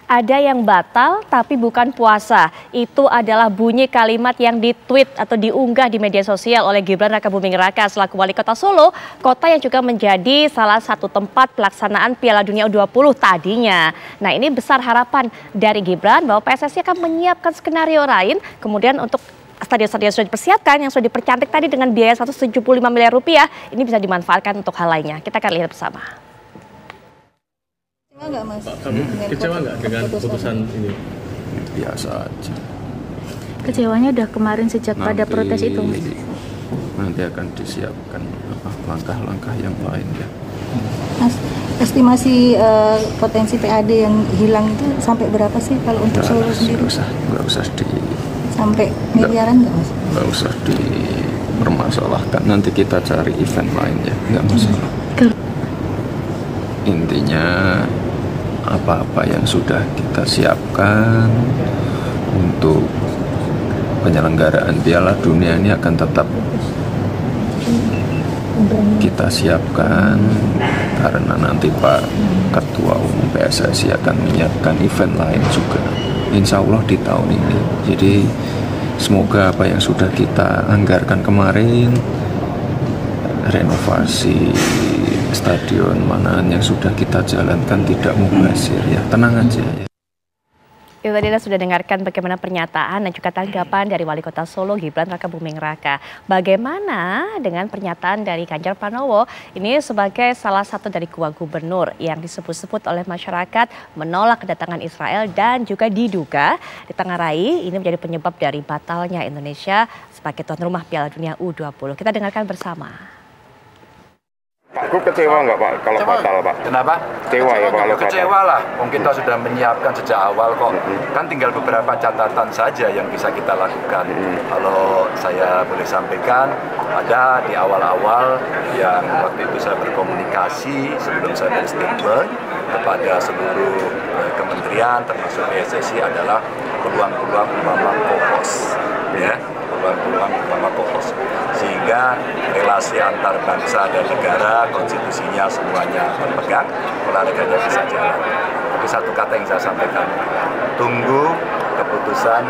Ada yang batal tapi bukan puasa. Itu adalah bunyi kalimat yang ditweet atau diunggah di media sosial oleh Gibran Rakabuming Raka selaku Wali Kota Solo, kota yang juga menjadi salah satu tempat pelaksanaan Piala Dunia U20 tadinya. Nah, ini besar harapan dari Gibran bahwa PSSI akan menyiapkan skenario lain, kemudian untuk stadion-stadion sudah dipersiapkan yang sudah dipercantik tadi dengan biaya 175 miliar rupiah, ini bisa dimanfaatkan untuk hal lainnya. Kita akan lihat bersama. Enggak, Mas? Kecewa nggak dengan keputusan ini? Biasa aja. Kecewanya udah kemarin sejak pada protes itu, Mas? Nanti akan disiapkan langkah-langkah yang lain ya. Mas, estimasi potensi PAD yang hilang itu sampai berapa sih kalau untuk Solo sendiri? Nggak usah sampai miliaran nggak, Mas? Nggak usah dipermasalahkan. Nanti kita cari event lain ya, nggak masalah. Intinya apa-apa yang sudah kita siapkan untuk penyelenggaraan Piala Dunia ini akan tetap kita siapkan, karena nanti Pak Ketua Umum PSSI akan menyiapkan event lain juga, insya Allah di tahun ini. Jadi semoga apa yang sudah kita anggarkan kemarin, renovasi stadion Manahan yang sudah kita jalankan tidak mubazir ya, tenang aja ya. Itu tadi Anda sudah dengarkan bagaimana pernyataan dan juga tanggapan dari Wali Kota Solo Gibran Rakabuming Raka. Bagaimana dengan pernyataan dari Ganjar Pranowo ini sebagai salah satu dari dua gubernur yang disebut-sebut oleh masyarakat menolak kedatangan Israel dan juga diduga ditengarai ini menjadi penyebab dari batalnya Indonesia sebagai tuan rumah Piala Dunia U20. Kita dengarkan bersama. Pak Gub kecewa nggak Pak kalau batal Pak? Kenapa? Kecewa ya Pak kalau batal? Kecewa lah, kita sudah menyiapkan sejak awal kok. Kan tinggal beberapa catatan saja yang bisa kita lakukan. Kalau saya boleh sampaikan, ada di awal-awal yang waktu itu saya berkomunikasi sebelum saya berstatement kepada seluruh kementerian termasuk PSSI adalah peluang-peluang umpama kokos, ya. Peluang-peluang umpama kokos, sehingga relasi antar bangsa dan negara, konstitusinya semuanya berpegang, olahraganya bisa jalan. Tapi satu kata yang saya sampaikan, tunggu keputusan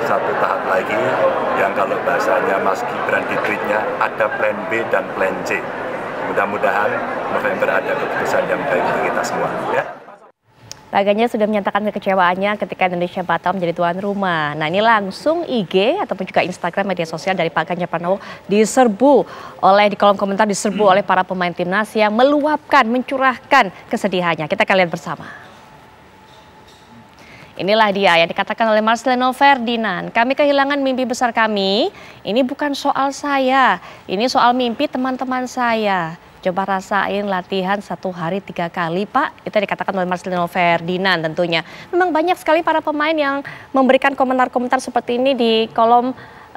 satu tahap lagi yang kalau bahasanya Mas Gibran di tweetnya ada plan B dan plan C. Mudah-mudahan November ada keputusan yang baik untuk kita semua, ya. Pak Ganjar sudah menyatakan kekecewaannya ketika Indonesia batal menjadi tuan rumah. Nah, ini langsung IG ataupun juga Instagram media sosial dari Pak Ganjar Pranowo diserbu oleh, di kolom komentar diserbu oleh para pemain timnas yang meluapkan, mencurahkan kesedihannya. Kita akan lihat bersama. Inilah dia yang dikatakan oleh Marcelino Ferdinand. Kami kehilangan mimpi besar kami. Ini bukan soal saya, ini soal mimpi teman-teman saya. Coba rasain latihan 1 hari 3 kali, Pak. Itu dikatakan oleh Marcelino Ferdinand tentunya. Memang banyak sekali para pemain yang memberikan komentar-komentar seperti ini di kolom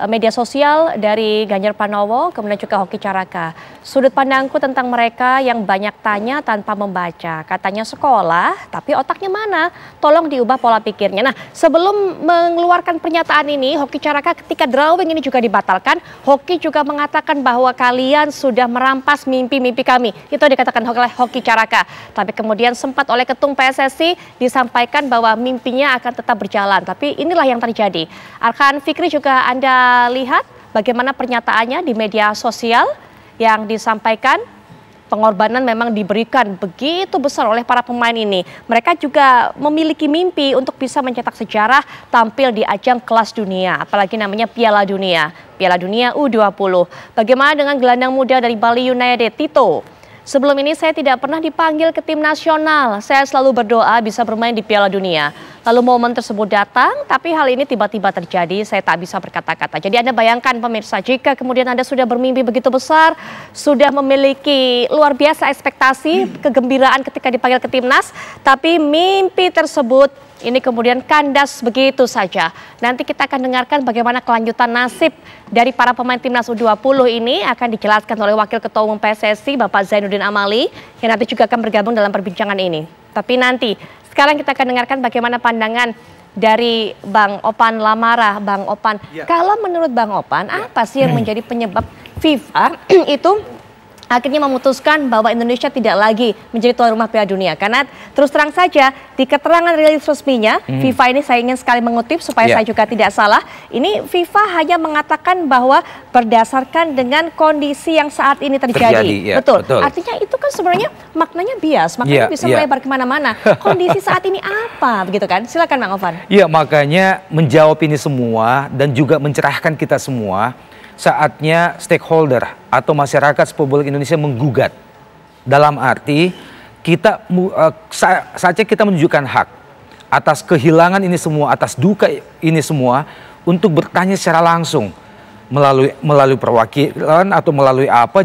media sosial dari Ganjar Pranowo, kemudian juga Hoki Caraka. Sudut pandangku tentang mereka yang banyak tanya tanpa membaca. Katanya sekolah, tapi otaknya mana? Tolong diubah pola pikirnya. Nah, sebelum mengeluarkan pernyataan ini, Hoki Caraka ketika drawing ini juga dibatalkan, Hoki juga mengatakan bahwa kalian sudah merampas mimpi-mimpi kami. Itu dikatakan oleh Hoki Caraka. Tapi kemudian sempat oleh Ketum PSSI disampaikan bahwa mimpinya akan tetap berjalan. Tapi inilah yang terjadi. Arkan Fikri juga Anda lihat bagaimana pernyataannya di media sosial yang disampaikan. Pengorbanan memang diberikan begitu besar oleh para pemain ini. Mereka juga memiliki mimpi untuk bisa mencetak sejarah tampil di ajang kelas dunia, apalagi namanya Piala Dunia U20. Bagaimana dengan gelandang muda dari Bali United, Tito? Sebelum ini saya tidak pernah dipanggil ke tim nasional. Saya selalu berdoa bisa bermain di Piala Dunia. Lalu momen tersebut datang, tapi hal ini tiba-tiba terjadi. Saya tak bisa berkata-kata. Jadi Anda bayangkan pemirsa, jika kemudian Anda sudah bermimpi begitu besar, sudah memiliki luar biasa ekspektasi, kegembiraan ketika dipanggil ke timnas, tapi mimpi tersebut ini kemudian kandas begitu saja. Nanti kita akan dengarkan bagaimana kelanjutan nasib dari para pemain timnas U20 ini akan dijelaskan oleh Wakil Ketua Umum PSSI Bapak Zainuddin Amali yang nanti juga akan bergabung dalam perbincangan ini. Tapi nanti, sekarang kita akan dengarkan bagaimana pandangan dari Bang Opan Lamara. Bang Opan, kalau menurut Bang Opan, apa sih yang menjadi penyebab FIFA itu akhirnya memutuskan bahwa Indonesia tidak lagi menjadi tuan rumah Piala Dunia. Karena terus terang saja di keterangan rilis resminya, FIFA ini saya ingin sekali mengutip supaya saya juga tidak salah. Ini FIFA hanya mengatakan bahwa berdasarkan dengan kondisi yang saat ini terjadi. Betul. Artinya itu kan sebenarnya maknanya bias, maknanya bisa melebar kemana-mana. Kondisi saat ini apa, begitu kan? Silakan Bang Ovan. Iya, makanya menjawab ini semua dan juga mencerahkan kita semua. Saatnya stakeholder atau masyarakat sepak bola Indonesia menggugat. Dalam arti kita saatnya kita menunjukkan hak atas kehilangan ini semua, atas duka ini semua, untuk bertanya secara langsung melalui perwakilan atau melalui apa.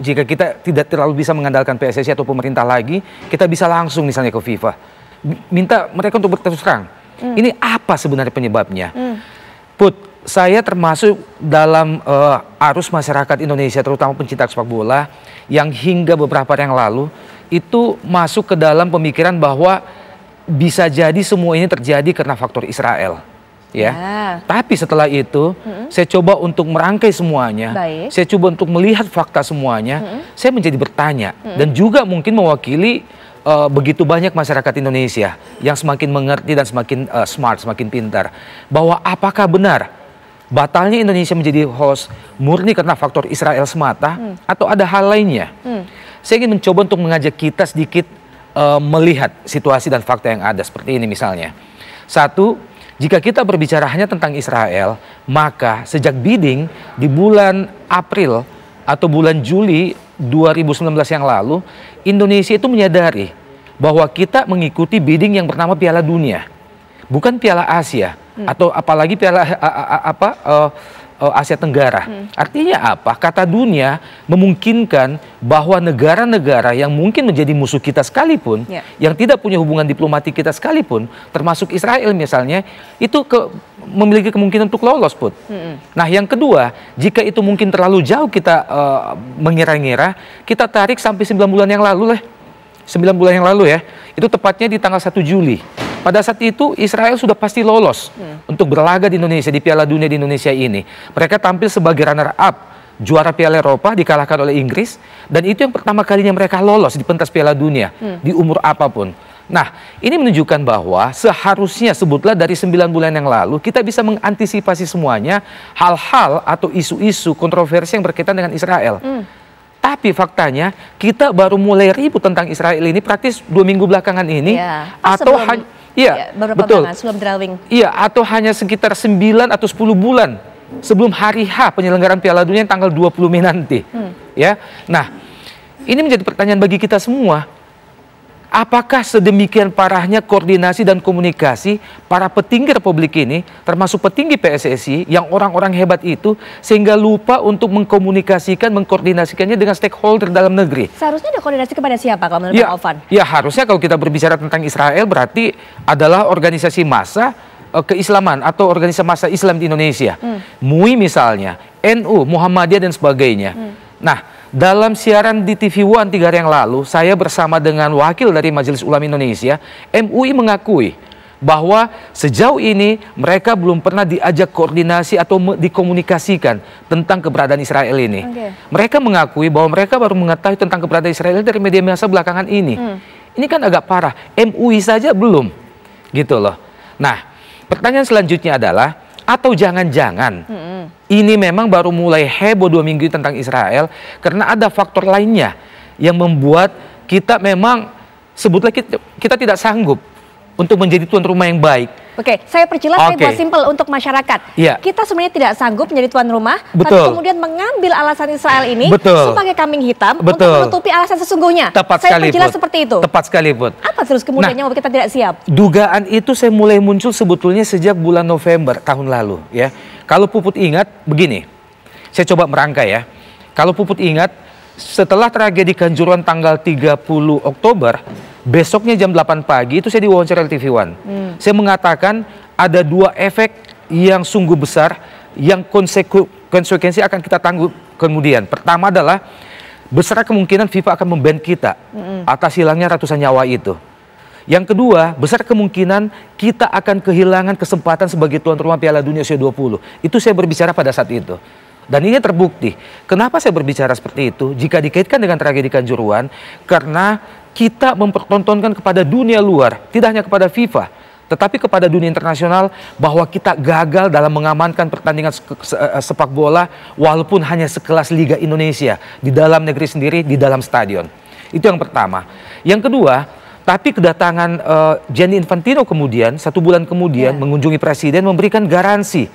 Jika kita tidak terlalu bisa mengandalkan PSSI atau pemerintah lagi, kita bisa langsung misalnya ke FIFA, minta mereka untuk berterus terang. Ini apa sebenarnya penyebabnya? Saya termasuk dalam arus masyarakat Indonesia, terutama pencinta sepak bola, yang hingga beberapa hari yang lalu itu masuk ke dalam pemikiran bahwa bisa jadi semua ini terjadi karena faktor Israel. Tapi setelah itu saya coba untuk merangkai semuanya, saya coba untuk melihat fakta semuanya, saya menjadi bertanya dan juga mungkin mewakili begitu banyak masyarakat Indonesia yang semakin mengerti dan semakin smart, semakin pintar, bahwa apakah benar batalnya Indonesia menjadi host murni karena faktor Israel semata atau ada hal lainnya. Saya ingin mencoba untuk mengajak kita sedikit melihat situasi dan fakta yang ada seperti ini misalnya. Satu, jika kita berbicara hanya tentang Israel, maka sejak bidding di bulan April atau bulan Juli 2019 yang lalu, Indonesia itu menyadari bahwa kita mengikuti bidding yang bernama Piala Dunia, bukan Piala Asia. Atau apalagi Piala Asia Tenggara. Artinya apa? Kata dunia memungkinkan bahwa negara-negara yang mungkin menjadi musuh kita sekalipun, yang tidak punya hubungan diplomatik kita sekalipun, termasuk Israel misalnya, itu memiliki kemungkinan untuk lolos, Put. Nah, yang kedua, jika itu mungkin terlalu jauh kita mengira-ngira, kita tarik sampai 9 bulan yang lalu 9 bulan yang lalu ya, itu tepatnya di tanggal 1 Juli. Pada saat itu Israel sudah pasti lolos untuk berlaga di Indonesia, di Piala Dunia di Indonesia ini. Mereka tampil sebagai runner-up, juara Piala Eropa, dikalahkan oleh Inggris. Dan itu yang pertama kalinya mereka lolos di pentas Piala Dunia, di umur apapun. Nah, ini menunjukkan bahwa seharusnya sebutlah dari 9 bulan yang lalu, kita bisa mengantisipasi semuanya hal-hal atau isu-isu kontroversi yang berkaitan dengan Israel. Tapi faktanya kita baru mulai ribut tentang Israel ini praktis 2 minggu belakangan ini, atau hanya betul. Sebelum drawing. Atau hanya sekitar 9 atau 10 bulan sebelum hari H penyelenggaraan Piala Dunia yang tanggal 20 Mei nanti. Nah, ini menjadi pertanyaan bagi kita semua. Apakah sedemikian parahnya koordinasi dan komunikasi para petinggi Republik ini, termasuk petinggi PSSI, yang orang-orang hebat itu, sehingga lupa untuk mengkomunikasikan, mengkoordinasikannya dengan stakeholder dalam negeri? Seharusnya ada koordinasi kepada siapa kalau menurut Pak Ovan? Ya, harusnya kalau kita berbicara tentang Israel berarti adalah organisasi massa keislaman atau organisasi massa Islam di Indonesia. MUI misalnya, NU, Muhammadiyah dan sebagainya. Nah, dalam siaran di TV One 3 hari yang lalu, saya bersama dengan wakil dari Majelis Ulama Indonesia, MUI mengakui bahwa sejauh ini mereka belum pernah diajak koordinasi atau dikomunikasikan tentang keberadaan Israel ini. Mereka mengakui bahwa mereka baru mengetahui tentang keberadaan Israel dari media massa belakangan ini. Ini kan agak parah, MUI saja belum, gitu loh. Nah, pertanyaan selanjutnya adalah, atau jangan-jangan ini memang baru mulai heboh 2 minggu tentang Israel karena ada faktor lainnya yang membuat kita memang sebutlah kita tidak sanggup untuk menjadi tuan rumah yang baik. Oke, saya perjelas, saya buat simpel untuk masyarakat. Kita sebenarnya tidak sanggup menjadi tuan rumah, tapi kemudian mengambil alasan Israel ini sebagai kambing hitam untuk menutupi alasan sesungguhnya. Saya perjelas seperti itu. Tepat sekali, Put. Apa terus kemudiannya membuat kita tidak siap? Dugaan itu saya mulai muncul sebetulnya sejak bulan November tahun lalu, ya. Kalau Puput ingat, begini, saya coba merangkai ya. Kalau Puput ingat, setelah tragedi Kanjuruhan tanggal 30 Oktober, besoknya jam 8 pagi itu saya diwawancara di TV One. Saya mengatakan ada 2 efek yang sungguh besar yang konsekuensi akan kita tanggung kemudian. Pertama adalah besar kemungkinan FIFA akan memban kita atas hilangnya ratusan nyawa itu. Yang kedua, besar kemungkinan kita akan kehilangan kesempatan sebagai tuan rumah Piala Dunia U20. Itu saya berbicara pada saat itu. Dan ini terbukti. Kenapa saya berbicara seperti itu? Jika dikaitkan dengan tragedi Kanjuruhan, karena kita mempertontonkan kepada dunia luar, tidak hanya kepada FIFA, tetapi kepada dunia internasional, bahwa kita gagal dalam mengamankan pertandingan sepak bola walaupun hanya sekelas Liga Indonesia di dalam negeri sendiri, di dalam stadion. Itu yang pertama. Yang kedua, tapi kedatangan Gianni Infantino kemudian 1 bulan kemudian mengunjungi presiden, memberikan garansi,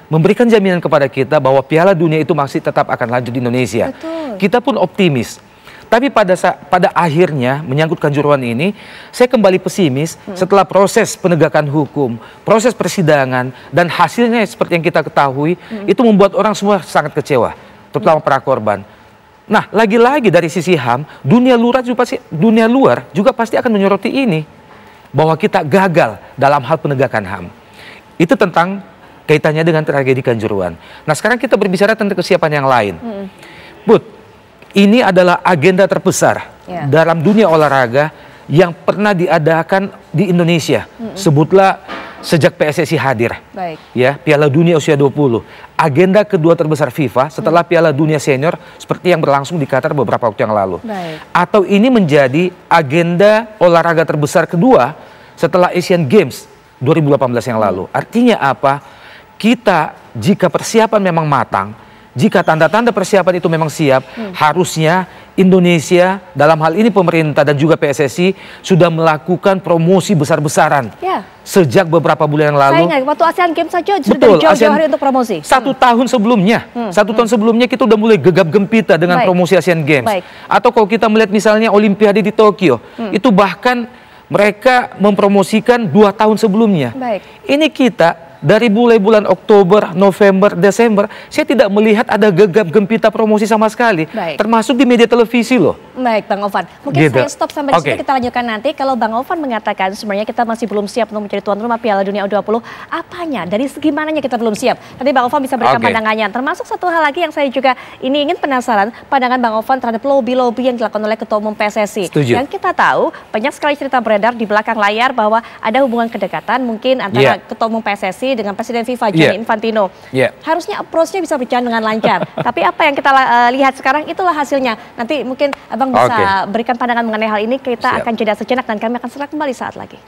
memberikan jaminan kepada kita bahwa Piala Dunia itu masih tetap akan lanjut di Indonesia. Betul. Kita pun optimis. Tapi pada akhirnya menyangkut Kanjuruhan ini, saya kembali pesimis setelah proses penegakan hukum, proses persidangan, dan hasilnya seperti yang kita ketahui, itu membuat orang semua sangat kecewa, terutama para korban. Nah, lagi-lagi dari sisi HAM, dunia luar juga pasti akan menyoroti ini, bahwa kita gagal dalam hal penegakan HAM. Itu tentang kaitannya dengan tragedi Kanjuruhan. Nah, sekarang kita berbicara tentang kesiapan yang lain. But, ini adalah agenda terbesar dalam dunia olahraga yang pernah diadakan di Indonesia. Sebutlah sejak PSSI hadir. Baik. Ya, Piala Dunia Usia 20. Agenda kedua terbesar FIFA setelah Piala Dunia Senior seperti yang berlangsung di Qatar beberapa waktu yang lalu. Baik. Atau ini menjadi agenda olahraga terbesar kedua setelah Asian Games 2018 yang lalu. Artinya apa? Kita jika persiapan memang matang, jika tanda-tanda persiapan itu memang siap, harusnya Indonesia dalam hal ini pemerintah dan juga PSSI sudah melakukan promosi besar-besaran sejak beberapa bulan yang lalu. Saya ingat waktu ASEAN Games saja sudah Betul, jauh-jauh hari untuk promosi. 1 tahun sebelumnya, 1 tahun sebelumnya kita udah mulai gegap gempita dengan promosi ASEAN Games. Atau kalau kita melihat misalnya Olimpiade di Tokyo, itu bahkan mereka mempromosikan 2 tahun sebelumnya. Ini kita dari mulai bulan Oktober, November, Desember, saya tidak melihat ada gegap gempita promosi sama sekali, termasuk di media televisi loh. Baik, Bang Ovan. Mungkin saya stop sampai di situ, kita lanjutkan nanti. Kalau Bang Ovan mengatakan sebenarnya kita masih belum siap untuk menjadi tuan rumah Piala Dunia U20, apanya? Dari segi mananya kita belum siap? Nanti Bang Ovan bisa berikan pandangannya. Termasuk satu hal lagi yang saya juga ingin penasaran, pandangan Bang Ovan terhadap lobby-lobby yang dilakukan oleh Ketua Umum PSSI. Setuju. Yang kita tahu, banyak sekali cerita beredar di belakang layar bahwa ada hubungan kedekatan mungkin antara Ketua Umum PSSI dengan Presiden FIFA Gianni Infantino. Harusnya approach-nya bisa berjalan dengan lancar. Tapi apa yang kita lihat sekarang itulah hasilnya. Nanti mungkin Abang bisa berikan pandangan mengenai hal ini. Kita akan jeda sejenak dan kami akan segera kembali saat lagi.